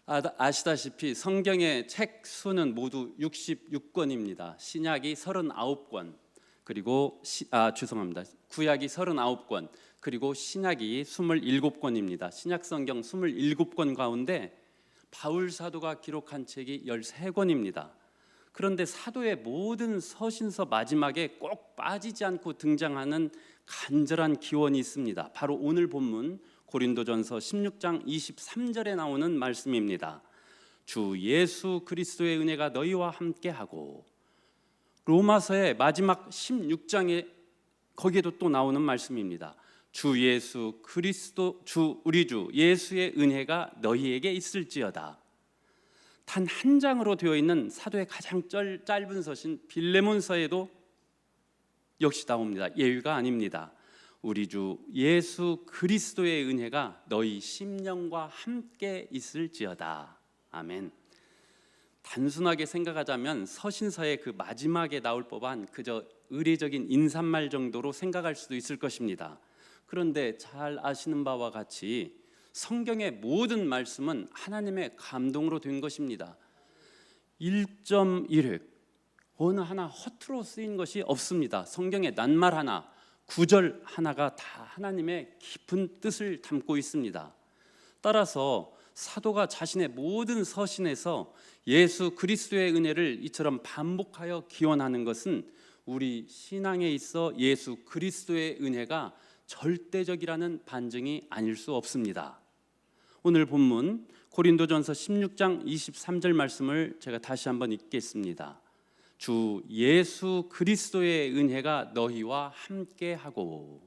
아시다시피 성경의 책 수는 모두 66권입니다. 신약이 39권, 그리고 구약이 39권, 그리고 신약이 27권입니다. 신약 성경 27권 가운데 바울 사도가 기록한 책이 13권입니다. 그런데 사도의 모든 서신서 마지막에 꼭 빠지지 않고 등장하는 간절한 기원이 있습니다. 바로 오늘 본문 고린도전서 16장 23절에 나오는 말씀입니다. 주 예수 그리스도의 은혜가 너희와 함께하고, 로마서의 마지막 16장에 거기에도 또 나오는 말씀입니다. 주 예수 그리스도 우리 주 예수의 은혜가 너희에게 있을지어다. 단 한 장으로 되어 있는 사도의 가장 짧은 서신 빌레몬서에도 역시 나옵니다. 예외가 아닙니다. 우리 주 예수 그리스도의 은혜가 너희 심령과 함께 있을지어다. 아멘. 단순하게 생각하자면 서신서의 그 마지막에 나올 법한 그저 의례적인 인사말 정도로 생각할 수도 있을 것입니다. 그런데 잘 아시는 바와 같이 성경의 모든 말씀은 하나님의 감동으로 된 것입니다. 1.1획 어느 하나 허투루 쓰인 것이 없습니다. 성경의 낱말 하나, 구절 하나가 다 하나님의 깊은 뜻을 담고 있습니다. 따라서 사도가 자신의 모든 서신에서 예수 그리스도의 은혜를 이처럼 반복하여 기원하는 것은 우리 신앙에 있어 예수 그리스도의 은혜가 절대적이라는 반증이 아닐 수 없습니다. 오늘 본문 고린도전서 16장 23절 말씀을 제가 다시 한번 읽겠습니다. 주 예수 그리스도의 은혜가 너희와 함께하고.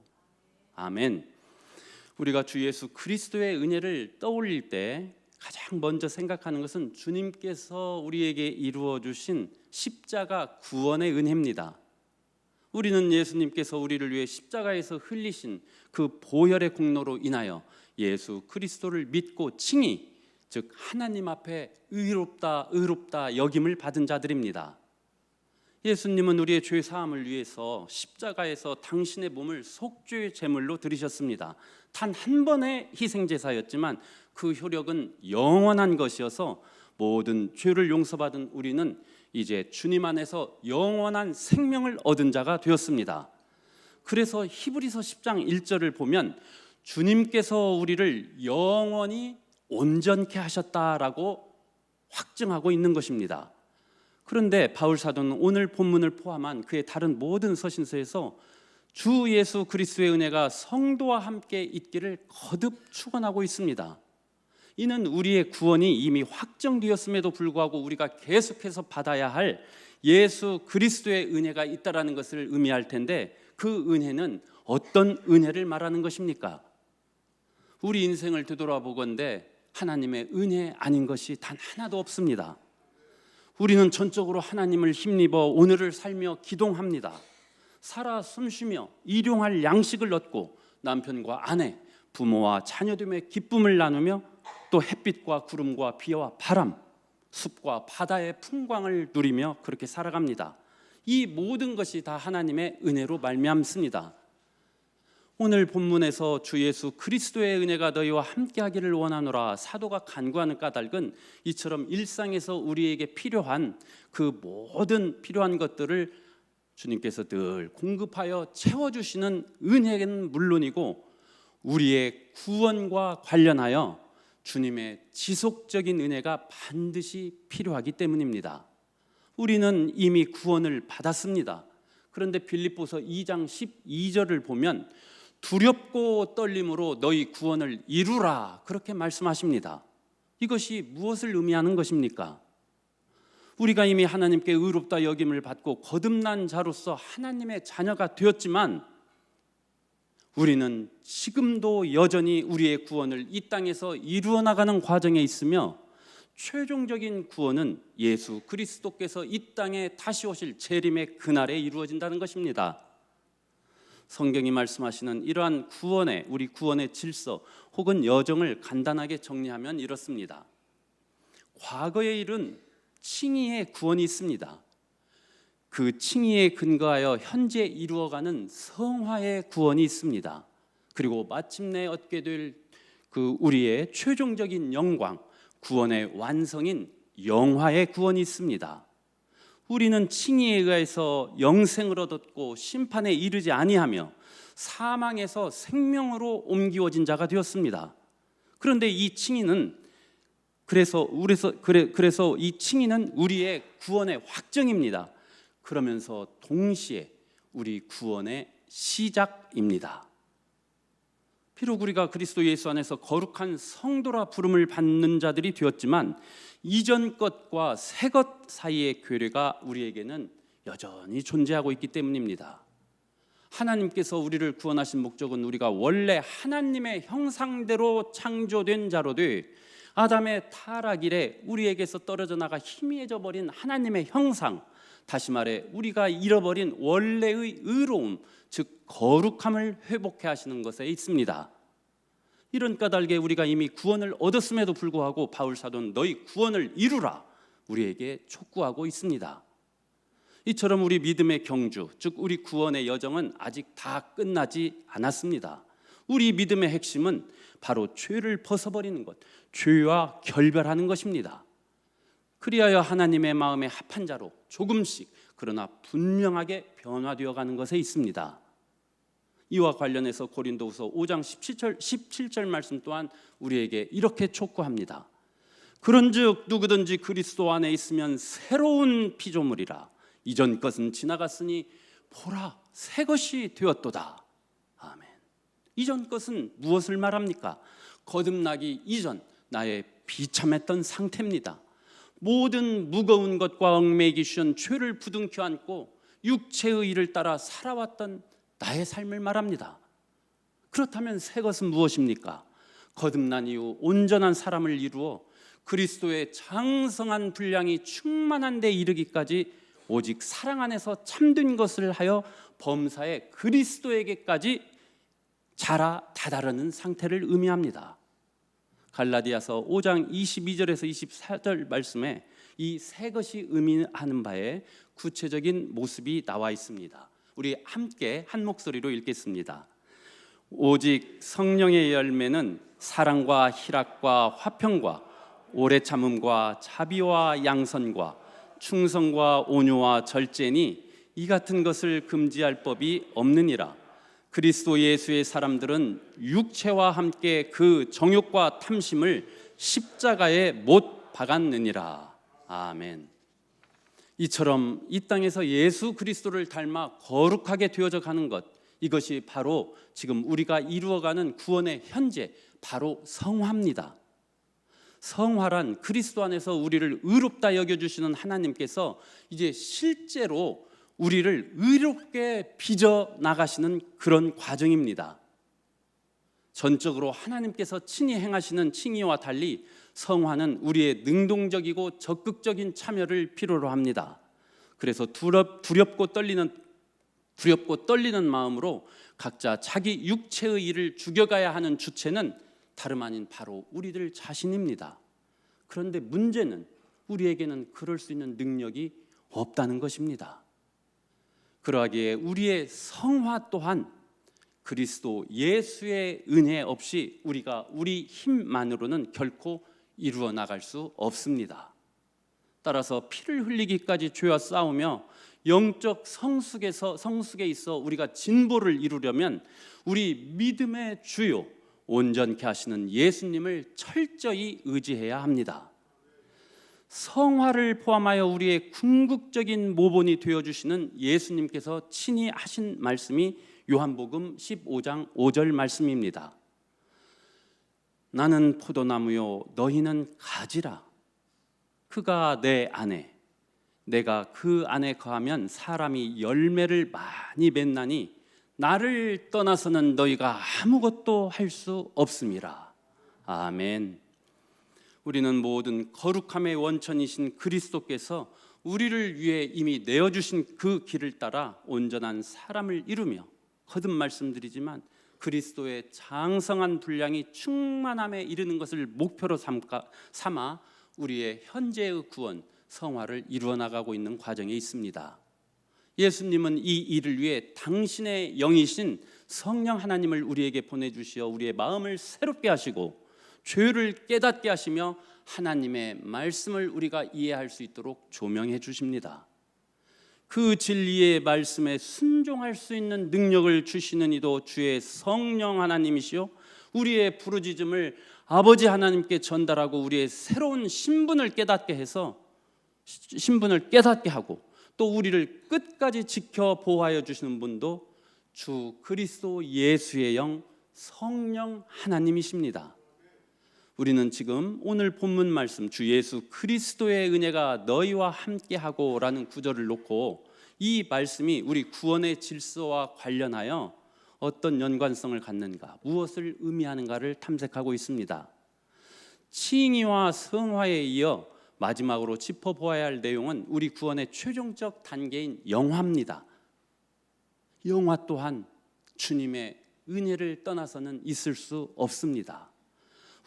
아멘. 우리가 주 예수 그리스도의 은혜를 떠올릴 때 가장 먼저 생각하는 것은 주님께서 우리에게 이루어 주신 십자가 구원의 은혜입니다. 우리는 예수님께서 우리를 위해 십자가에서 흘리신 그 보혈의 공로로 인하여 예수 그리스도를 믿고 칭히, 즉 하나님 앞에 의롭다 여김을 받은 자들입니다. 예수님은 우리의 죄 사함을 위해서 십자가에서 당신의 몸을 속죄의 제물로 드리셨습니다. 단 한 번의 희생제사였지만 그 효력은 영원한 것이어서 모든 죄를 용서받은 우리는 이제 주님 안에서 영원한 생명을 얻은 자가 되었습니다. 그래서 히브리서 10장 1절을 보면 주님께서 우리를 영원히 온전케 하셨다라고 확증하고 있는 것입니다. 그런데 바울 사도는 오늘 본문을 포함한 그의 다른 모든 서신서에서 주 예수 그리스도의 은혜가 성도와 함께 있기를 거듭 축원하고 있습니다. 이는 우리의 구원이 이미 확정되었음에도 불구하고 우리가 계속해서 받아야 할 예수 그리스도의 은혜가 있다라는 것을 의미할 텐데, 그 은혜는 어떤 은혜를 말하는 것입니까? 우리 인생을 되돌아보건대 하나님의 은혜 아닌 것이 단 하나도 없습니다. 우리는 전적으로 하나님을 힘입어 오늘을 살며 기동합니다. 살아 숨쉬며 일용할 양식을 얻고 남편과 아내, 부모와 자녀됨의 기쁨을 나누며 또 햇빛과 구름과 비와 바람, 숲과 바다의 풍광을 누리며 그렇게 살아갑니다. 이 모든 것이 다 하나님의 은혜로 말미암습니다. 오늘 본문에서 주 예수 그리스도의 은혜가 너희와 함께하기를 원하노라 사도가 간구하는 까닭은 이처럼 일상에서 우리에게 필요한 그 모든 필요한 것들을 주님께서 늘 공급하여 채워주시는 은혜는 물론이고 우리의 구원과 관련하여 주님의 지속적인 은혜가 반드시 필요하기 때문입니다. 우리는 이미 구원을 받았습니다. 그런데 빌립보서 2장 12절을 보면 두렵고 떨림으로 너희 구원을 이루라 그렇게 말씀하십니다. 이것이 무엇을 의미하는 것입니까? 우리가 이미 하나님께 의롭다 여김을 받고 거듭난 자로서 하나님의 자녀가 되었지만 우리는 지금도 여전히 우리의 구원을 이 땅에서 이루어 나가는 과정에 있으며 최종적인 구원은 예수 그리스도께서 이 땅에 다시 오실 재림의 그날에 이루어진다는 것입니다. 성경이 말씀하시는 이러한 우리 구원의 질서 혹은 여정을 간단하게 정리하면 이렇습니다. 과거의 일은 칭의의 구원이 있습니다. 그 칭의에 근거하여 현재 이루어가는 성화의 구원이 있습니다. 그리고 마침내 얻게 될 그 우리의 최종적인 영광, 구원의 완성인 영화의 구원이 있습니다. 우리는 칭의에 의해서 영생을 얻었고 심판에 이르지 아니하며 사망에서 생명으로 옮기워진 자가 되었습니다. 그런데 이 칭의는 그래서 이 칭의는 우리의 구원의 확정입니다. 그러면서 동시에 우리 구원의 시작입니다. 비록 우리가 그리스도 예수 안에서 거룩한 성도라 부름을 받는 자들이 되었지만 이전 것과 새 것 사이의 괴뢰가 우리에게는 여전히 존재하고 있기 때문입니다. 하나님께서 우리를 구원하신 목적은 우리가 원래 하나님의 형상대로 창조된 자로 돼 아담의 타락 이래 우리에게서 떨어져 나가 희미해져 버린 하나님의 형상, 다시 말해 우리가 잃어버린 원래의 의로움, 즉 거룩함을 회복해 하시는 것에 있습니다. 이런 까닭에 우리가 이미 구원을 얻었음에도 불구하고 바울 사도는 너희 구원을 이루라 우리에게 촉구하고 있습니다. 이처럼 우리 믿음의 경주, 즉 우리 구원의 여정은 아직 다 끝나지 않았습니다. 우리 믿음의 핵심은 바로 죄를 벗어버리는 것, 죄와 결별하는 것입니다. 그리하여 하나님의 마음에 합한 자로 조금씩 그러나 분명하게 변화되어 가는 것에 있습니다. 이와 관련해서 고린도후서 5장 17절 말씀 또한 우리에게 이렇게 촉구합니다. 그런즉 누구든지 그리스도 안에 있으면 새로운 피조물이라. 이전 것은 지나갔으니 보라 새 것이 되었도다. 아멘. 이전 것은 무엇을 말합니까? 거듭나기 이전 나의 비참했던 상태입니다. 모든 무거운 것과 얽매이기 쉬운 죄를 부둥켜 안고 육체의 일을 따라 살아왔던 나의 삶을 말합니다. 그렇다면 새 것은 무엇입니까? 거듭난 이후 온전한 사람을 이루어 그리스도의 장성한 분량이 충만한 데 이르기까지 오직 사랑 안에서 참된 것을 하여 범사에 그리스도에게까지 자라 다다르는 상태를 의미합니다. 갈라디아서 5장 22절에서 24절 말씀에 이 새 것이 의미하는 바에 구체적인 모습이 나와 있습니다. 우리 함께 한 목소리로 읽겠습니다. 오직 성령의 열매는 사랑과 희락과 화평과 오래 참음과 자비와 양선과 충성과 온유와 절제니 이 같은 것을 금지할 법이 없느니라. 그리스도 예수의 사람들은 육체와 함께 그 정욕과 탐심을 십자가에 못 박았느니라. 아멘. 이처럼 이 땅에서 예수 그리스도를 닮아 거룩하게 되어져 가는 것, 이것이 바로 지금 우리가 이루어가는 구원의 현재, 바로 성화입니다. 성화란 그리스도 안에서 우리를 의롭다 여겨주시는 하나님께서 이제 실제로 우리를 의롭게 빚어 나가시는 그런 과정입니다. 전적으로 하나님께서 친히 행하시는 칭의와 달리 성화는 우리의 능동적이고 적극적인 참여를 필요로 합니다. 그래서 두렵고 떨리는 마음으로 각자 자기 육체의 일을 죽여가야 하는 주체는 다름 아닌 바로 우리들 자신입니다. 그런데 문제는 우리에게는 그럴 수 있는 능력이 없다는 것입니다. 그러하기에 우리의 성화 또한 그리스도 예수의 은혜 없이 우리가 우리 힘만으로는 결코 이루어 나갈 수 없습니다. 따라서 피를 흘리기까지 죄와 싸우며 영적 성숙에 있어 우리가 진보를 이루려면 우리 믿음의 주요 온전케 하시는 예수님을 철저히 의지해야 합니다. 성화를 포함하여 우리의 궁극적인 모본이 되어주시는 예수님께서 친히 하신 말씀이 요한복음 15장 5절 말씀입니다. 나는 포도나무요 너희는 가지라. 그가 내 안에 내가 그 안에 거하면 사람이 열매를 많이 맺나니 나를 떠나서는 너희가 아무것도 할 수 없음이라. 아멘. 우리는 모든 거룩함의 원천이신 그리스도께서 우리를 위해 이미 내어주신 그 길을 따라 온전한 사람을 이루며, 거듭 말씀드리지만 그리스도의 장성한 분량이 충만함에 이르는 것을 목표로 삼아 우리의 현재의 구원, 성화를 이루어 나가고 있는 과정에 있습니다. 예수님은 이 일을 위해 당신의 영이신 성령 하나님을 우리에게 보내주시어 우리의 마음을 새롭게 하시고 죄를 깨닫게 하시며 하나님의 말씀을 우리가 이해할 수 있도록 조명해 주십니다. 그 진리의 말씀에 순종할 수 있는 능력을 주시는 이도 주의 성령 하나님이시요, 우리의 부르짖음을 아버지 하나님께 전달하고 우리의 새로운 신분을 깨닫게 하고 또 우리를 끝까지 지켜 보호하여 주시는 분도 주 그리스도 예수의 영 성령 하나님이십니다. 우리는 지금 오늘 본문 말씀 주 예수 그리스도의 은혜가 너희와 함께하고 라는 구절을 놓고 이 말씀이 우리 구원의 질서와 관련하여 어떤 연관성을 갖는가, 무엇을 의미하는가를 탐색하고 있습니다. 칭의와 성화에 이어 마지막으로 짚어보아야 할 내용은 우리 구원의 최종적 단계인 영화입니다. 영화 또한 주님의 은혜를 떠나서는 있을 수 없습니다.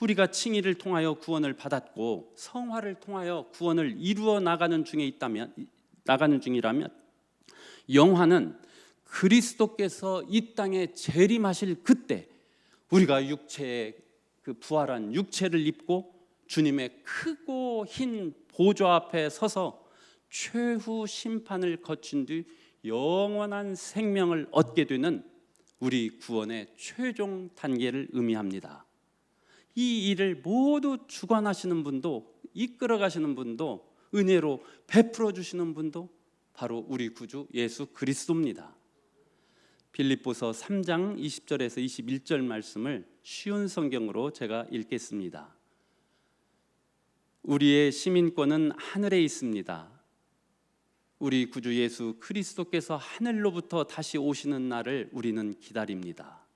우리가 칭의를 통하여 구원을 받았고 성화를 통하여 구원을 이루어 나가는 중이라면 영화는 그리스도께서 이 땅에 재림하실 그때 우리가 육체의 그 부활한 육체를 입고 주님의 크고 흰 보좌 앞에 서서 최후 심판을 거친 뒤 영원한 생명을 얻게 되는 우리 구원의 최종 단계를 의미합니다. 이 일을 모두 주관하시는 분도, 이끌어 가시는 분도, 은혜로 베풀어 주시는 분도 바로 우리 구주 예수 그리스도입니다. 빌립보서 3장 20절에서 21절 말씀을 쉬운 성경으로 제가 읽겠습니다. 우리의 시민권은 하늘에 있습니다. 우리 구주 예수 그리스도께서 하늘로부터 다시 오시는 날을 우리는 기다립니다.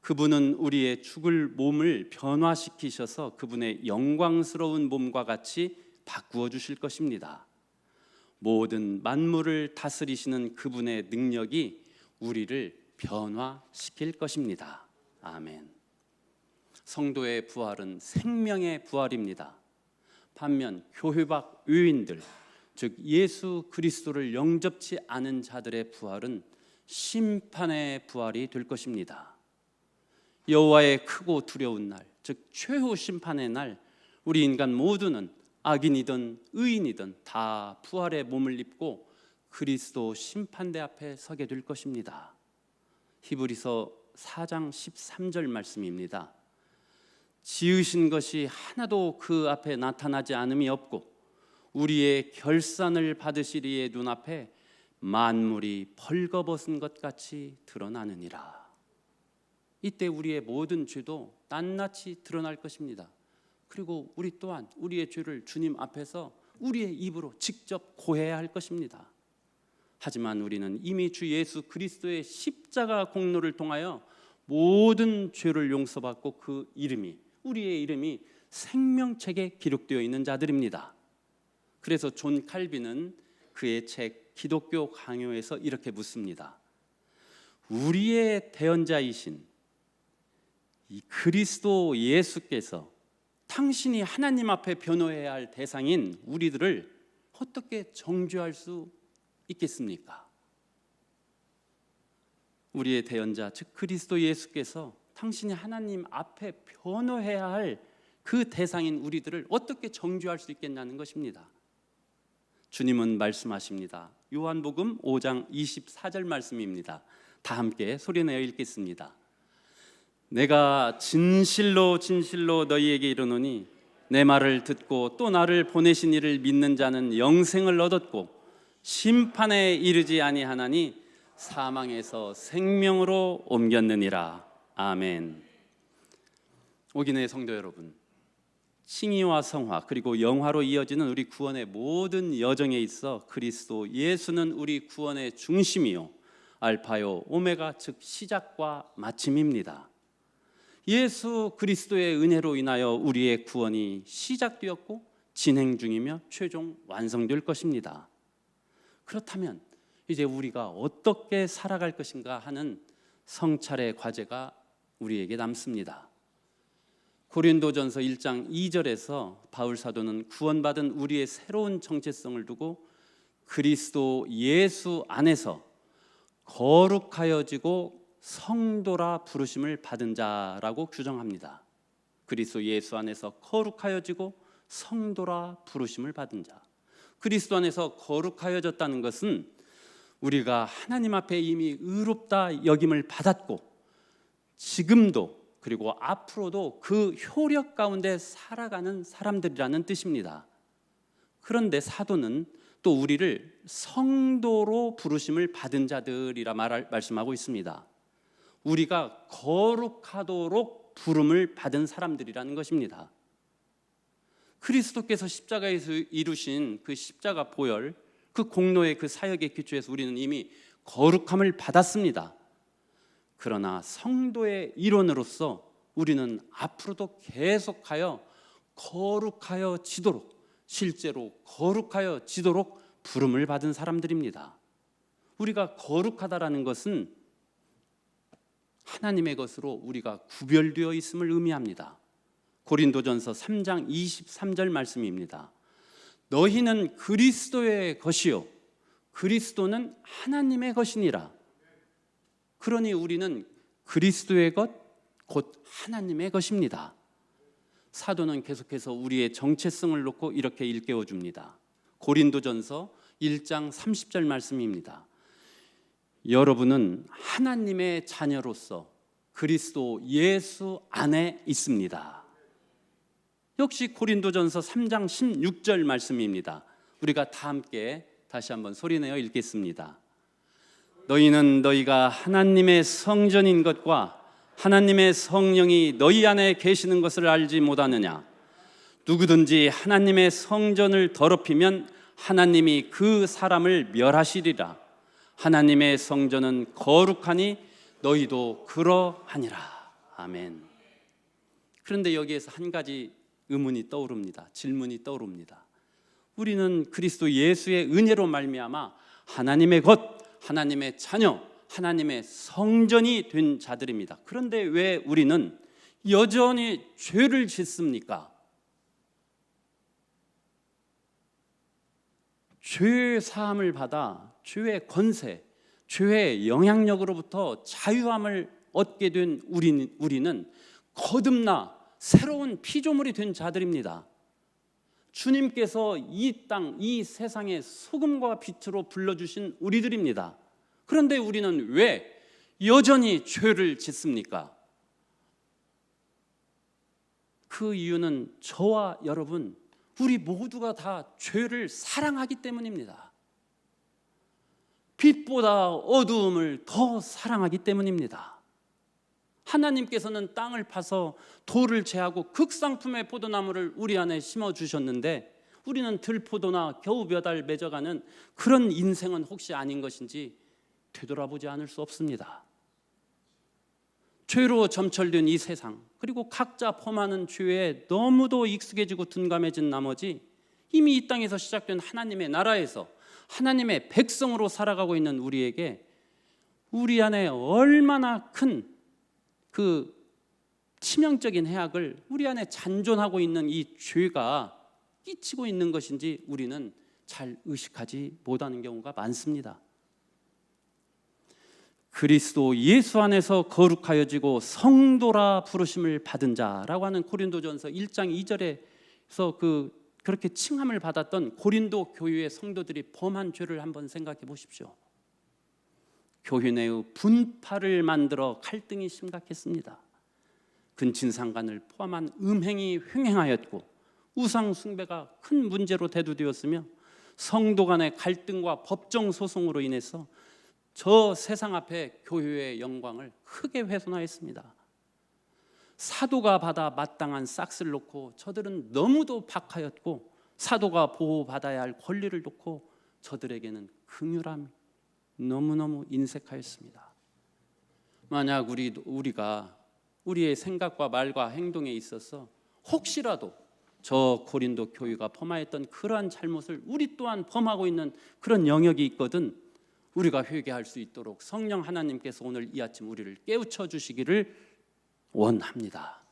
그분은 우리의 죽을 몸을 변화시키셔서 그분의 영광스러운 몸과 같이 바꾸어 주실 것입니다. 모든 만물을 다스리시는 그분의 능력이 우리를 변화시킬 것입니다. 아멘. 성도의 부활은 생명의 부활입니다. 반면 교회 밖 의인들, 즉 예수 그리스도를 영접치 않은 자들의 부활은 심판의 부활이 될 것입니다. 여호와의 크고 두려운 날, 즉 최후 심판의 날, 우리 인간 모두는 악인이든 의인이든 다 부활의 몸을 입고 그리스도 심판대 앞에 서게 될 것입니다. 히브리서 4장 13절 말씀입니다. 지으신 것이 하나도 그 앞에 나타나지 않음이 없고 우리의 결산을 받으실 이의 눈앞에 만물이 벌거벗은 것 같이 드러나느니라. 이때 우리의 모든 죄도 낱낱이 드러날 것입니다. 그리고 우리 또한 우리의 죄를 주님 앞에서 우리의 입으로 직접 고해야 할 것입니다. 하지만 우리는 이미 주 예수 그리스도의 십자가 공로를 통하여 모든 죄를 용서받고 그 이름이, 우리의 이름이 생명책에 기록되어 있는 자들입니다. 그래서 존 칼빈은 그의 책 기독교 강요에서 이렇게 묻습니다. 우리의 대언자이신 이 그리스도 예수께서 당신이 하나님 앞에 변호해야 할 대상인 우리들을 어떻게 정죄할 수 있겠습니까? 우리의 대언자 즉 그리스도 예수께서 당신이 하나님 앞에 변호해야 할 그 대상인 우리들을 어떻게 정죄할 수 있겠냐는 것입니다. 주님은 말씀하십니다. 요한복음 5장 24절 말씀입니다. 다 함께 소리내어 읽겠습니다. 내가 진실로 진실로 너희에게 이르노니 내 말을 듣고 또 나를 보내신 이를 믿는 자는 영생을 얻었고 심판에 이르지 아니하나니 사망에서 생명으로 옮겼느니라. 아멘. 오기내 성도 여러분, 칭의와 성화 그리고 영화로 이어지는 우리 구원의 모든 여정에 있어 그리스도 예수는 우리 구원의 중심이요 알파요 오메가 즉 시작과 마침입니다. 예수 그리스도의 은혜로 인하여 우리의 구원이 시작되었고 진행 중이며 최종 완성될 것입니다. 그렇다면 이제 우리가 어떻게 살아갈 것인가 하는 성찰의 과제가 우리에게 남습니다. 고린도전서 1장 2절에서 바울 사도는 구원받은 우리의 새로운 정체성을 두고 그리스도 예수 안에서 거룩하여지고 성도라 부르심을 받은 자라고 규정합니다. 그리스도 예수 안에서 거룩하여지고 성도라 부르심을 받은 자. 그리스도 안에서 거룩하여졌다는 것은 우리가 하나님 앞에 이미 의롭다 여김을 받았고 지금도 그리고 앞으로도 그 효력 가운데 살아가는 사람들이라는 뜻입니다. 그런데 사도는 또 우리를 성도로 부르심을 받은 자들이라 말씀하고 있습니다. 우리가 거룩하도록 부름을 받은 사람들이라는 것입니다. 그리스도께서 십자가에서 이루신 그 십자가 보혈, 그 공로의 그 사역의 기초에서 우리는 이미 거룩함을 받았습니다. 그러나 성도의 일원으로서 우리는 앞으로도 계속하여 거룩하여 지도록, 실제로 거룩하여 지도록 부름을 받은 사람들입니다. 우리가 거룩하다라는 것은 하나님의 것으로 우리가 구별되어 있음을 의미합니다. 고린도전서 3장 23절 말씀입니다. 너희는 그리스도의 것이요 그리스도는 하나님의 것이니라. 그러니 우리는 그리스도의 것, 곧 하나님의 것입니다. 사도는 계속해서 우리의 정체성을 놓고 이렇게 일깨워 줍니다. 고린도전서 1장 30절 말씀입니다. 여러분은 하나님의 자녀로서 그리스도 예수 안에 있습니다. 역시 고린도전서 3장 16절 말씀입니다. 우리가 다 함께 다시 한번 소리내어 읽겠습니다. 너희는 너희가 하나님의 성전인 것과 하나님의 성령이 너희 안에 계시는 것을 알지 못하느냐? 누구든지 하나님의 성전을 더럽히면 하나님이 그 사람을 멸하시리라. 하나님의 성전은 거룩하니 너희도 그러하니라. 아멘. 그런데 여기에서 한 가지 의문이 떠오릅니다. 질문이 떠오릅니다. 우리는 그리스도 예수의 은혜로 말미암아 하나님의 것, 하나님의 자녀, 하나님의 성전이 된 자들입니다. 그런데 왜 우리는 여전히 죄를 짓습니까? 죄의 사함을 받아 죄의 권세, 죄의 영향력으로부터 자유함을 얻게 된 우리는 거듭나 새로운 피조물이 된 자들입니다. 주님께서 이 땅, 이 세상의 소금과 빛으로 불러주신 우리들입니다. 그런데 우리는 왜 여전히 죄를 짓습니까? 그 이유는 저와 여러분, 우리 모두가 다 죄를 사랑하기 때문입니다. 빛보다 어두움을 더 사랑하기 때문입니다. 하나님께서는 땅을 파서 돌을 제하고 극상품의 포도나무를 우리 안에 심어주셨는데 우리는 들포도나 겨우 몇 알 맺어가는 그런 인생은 혹시 아닌 것인지 되돌아보지 않을 수 없습니다. 죄로 점철된 이 세상, 그리고 각자 범하는 죄에 너무도 익숙해지고 둔감해진 나머지 이미 이 땅에서 시작된 하나님의 나라에서 하나님의 백성으로 살아가고 있는 우리에게 우리 안에 얼마나 큰 그 치명적인 해악을 우리 안에 잔존하고 있는 이 죄가 끼치고 있는 것인지 우리는 잘 의식하지 못하는 경우가 많습니다. 그리스도 예수 안에서 거룩하여지고 성도라 부르심을 받은 자라고 하는 고린도전서 1장 2절에서 그렇게 칭함을 받았던 고린도 교회의 성도들이 범한 죄를 한번 생각해 보십시오. 교회 내의 분파를 만들어 갈등이 심각했습니다. 근친상간을 포함한 음행이 횡행하였고 우상 숭배가 큰 문제로 대두되었으며 성도 간의 갈등과 법정 소송으로 인해서 저 세상 앞에 교회의 영광을 크게 훼손하였습니다. 사도가 받아 마땅한 싹스를 놓고 저들은 너무도 박하였고 사도가 보호받아야 할 권리를 놓고 저들에게는 긍휼함이 너무너무 인색하였습니다. 만약 우리가 우리의 생각과 말과 행동에 있어서 혹시라도 저 고린도 교회가 범하였던 그러한 잘못을 우리 또한 범하고 있는 그런 영역이 있거든 우리가 회개할 수 있도록 성령 하나님께서 오늘 이 아침 우리를 깨우쳐 주시기를 원합니다.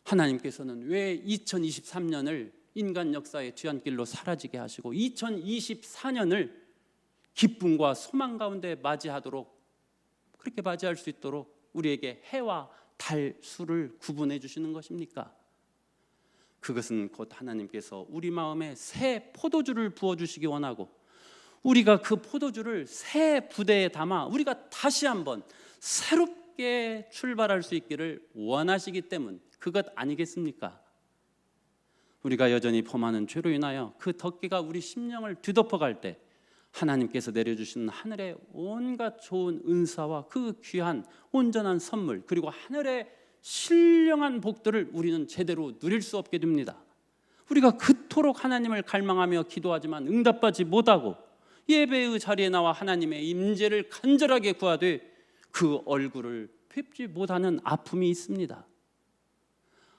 하나님께서는 왜 2023년을 인간 역사의 뒤안길로 사라지게 하시고 2024년을 기쁨과 소망 가운데 맞이하도록 그렇게 맞이할 수 있도록 우리에게 해와 달 수를 구분해 주시는 것입니까? 그것은 곧 하나님께서 우리 마음에 새 포도주를 부어주시기 원하고, 우리가 그 포도주를 새 부대에 담아 우리가 다시 한번 새롭게 출발할 수 있기를 원하시기 때문, 그것 아니겠습니까? 우리가 여전히 범하는 죄로 인하여 그 덕기가 우리 심령을 뒤덮어갈 때 하나님께서 내려주시는 하늘의 온갖 좋은 은사와 그 귀한 온전한 선물, 그리고 하늘의 신령한 복들을 우리는 제대로 누릴 수 없게 됩니다. 우리가 그토록 하나님을 갈망하며 기도하지만 응답받지 못하고 예배의 자리에 나와 하나님의 임재를 간절하게 구하되 그 얼굴을 뵙지 못하는 아픔이 있습니다.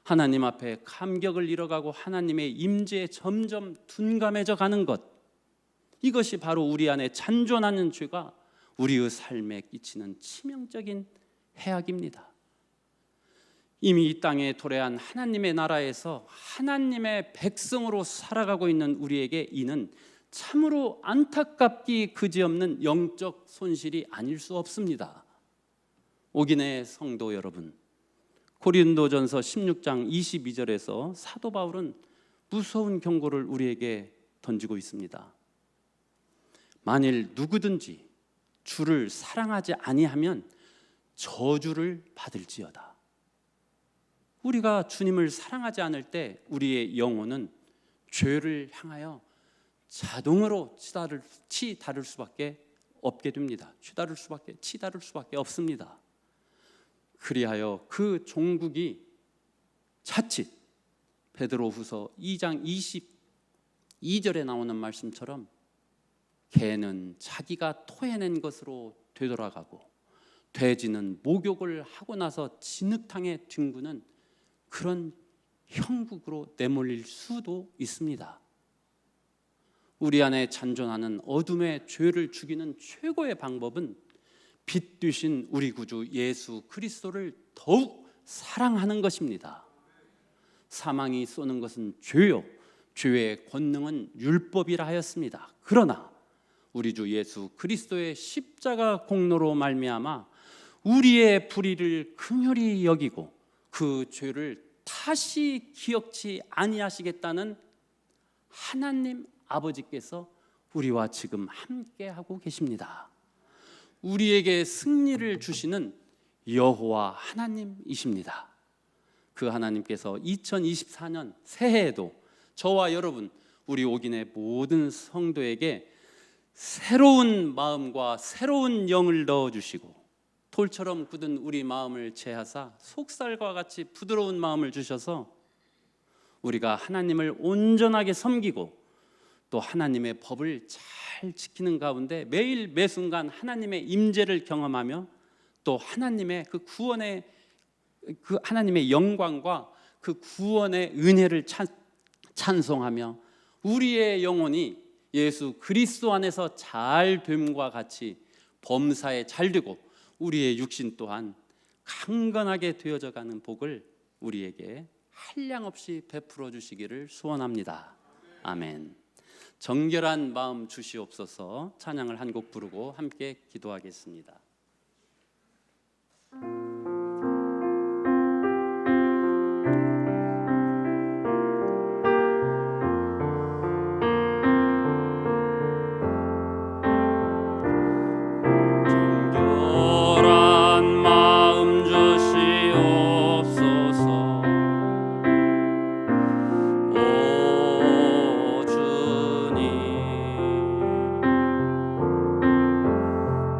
하나님 앞에 감격을 잃어가고 하나님의 임재에 점점 둔감해져 가는 것, 이것이 바로 우리 안에 잔존하는 죄가 우리의 삶에 끼치는 치명적인 해악입니다. 이미 이 땅에 도래한 하나님의 나라에서 하나님의 백성으로 살아가고 있는 우리에게 이는 참으로 안타깝기 그지없는 영적 손실이 아닐 수 없습니다. 오기내 성도 여러분, 고린도전서 16장 22절에서 사도 바울은 무서운 경고를 우리에게 던지고 있습니다. 만일 누구든지 주를 사랑하지 아니하면 저주를 받을지어다. 우리가 주님을 사랑하지 않을 때 우리의 영혼은 죄를 향하여 자동으로 치다를 수밖에 없게 됩니다. 치다를 수밖에 없습니다. 그리하여 그 종국이 자칫 베드로후서 2장 22절에 나오는 말씀처럼 개는 자기가 토해낸 것으로 되돌아가고 돼지는 목욕을 하고 나서 진흙탕에 뒹구는 그런 형국으로 내몰릴 수도 있습니다. 우리 안에 잔존하는 어둠의 죄를 죽이는 최고의 방법은 빛 되신 우리 구주 예수 그리스도를 더욱 사랑하는 것입니다. 사망이 쏘는 것은 죄요, 죄의 권능은 율법이라 하였습니다. 그러나 우리 주 예수 그리스도의 십자가 공로로 말미암아 우리의 불의를 긍휼히 여기고 그 죄를 다시 기억치 아니하시겠다는 하나님 아버지께서 우리와 지금 함께하고 계십니다. 우리에게 승리를 주시는 여호와 하나님이십니다. 그 하나님께서 2024년 새해에도 저와 여러분, 우리 오긴의 모든 성도에게 새로운 마음과 새로운 영을 넣어주시고 돌처럼 굳은 우리 마음을 제하사 속살과 같이 부드러운 마음을 주셔서 우리가 하나님을 온전하게 섬기고 또 하나님의 법을 잘 지키는 가운데 매일 매순간 하나님의 임재를 경험하며 또 하나님의 그 구원의 그 하나님의 영광과 그 구원의 은혜를 찬송하며 우리의 영혼이 예수 그리스도 안에서 잘 됨과 같이 범사에 잘 되고 우리의 육신 또한 강건하게 되어져 가는 복을 우리에게 한량없이 베풀어 주시기를 소원합니다. 아멘. 정결한 마음 주시옵소서. 찬양을 한 곡 부르고 함께 기도하겠습니다.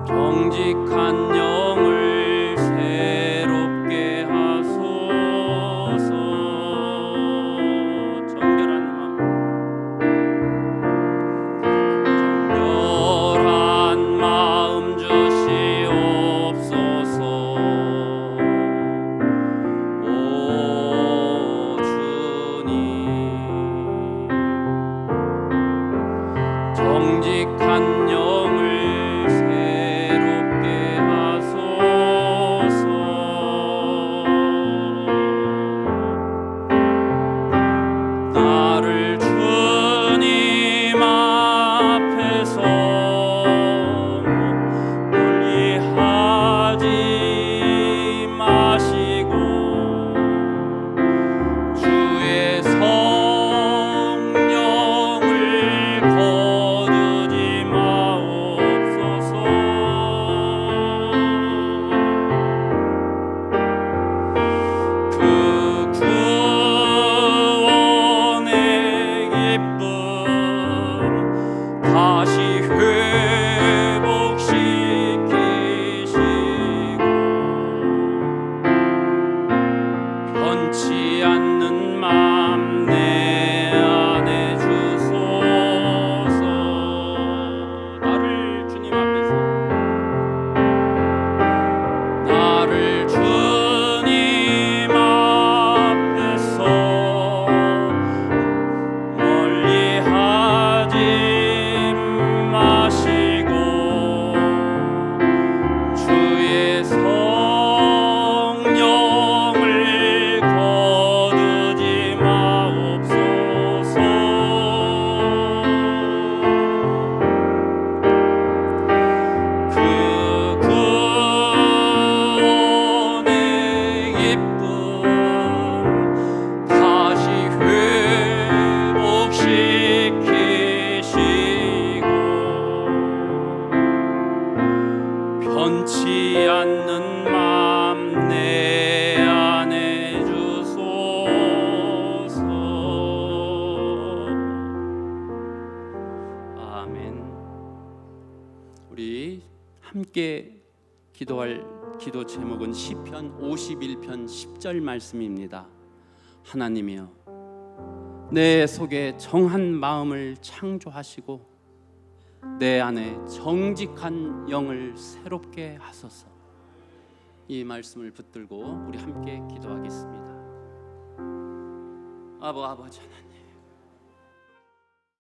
정직한 영을 새롭게 하소서. 정결한 마음 주시옵소서. 오 주님, 정직한 영을 주의 성 함께 기도할 기도 제목은 시편 51편 10절 말씀입니다. 하나님이여, 내 속에 정한 마음을 창조하시고 내 안에 정직한 영을 새롭게 하소서. 이 말씀을 붙들고 우리 함께 기도하겠습니다. 아버지 하나님,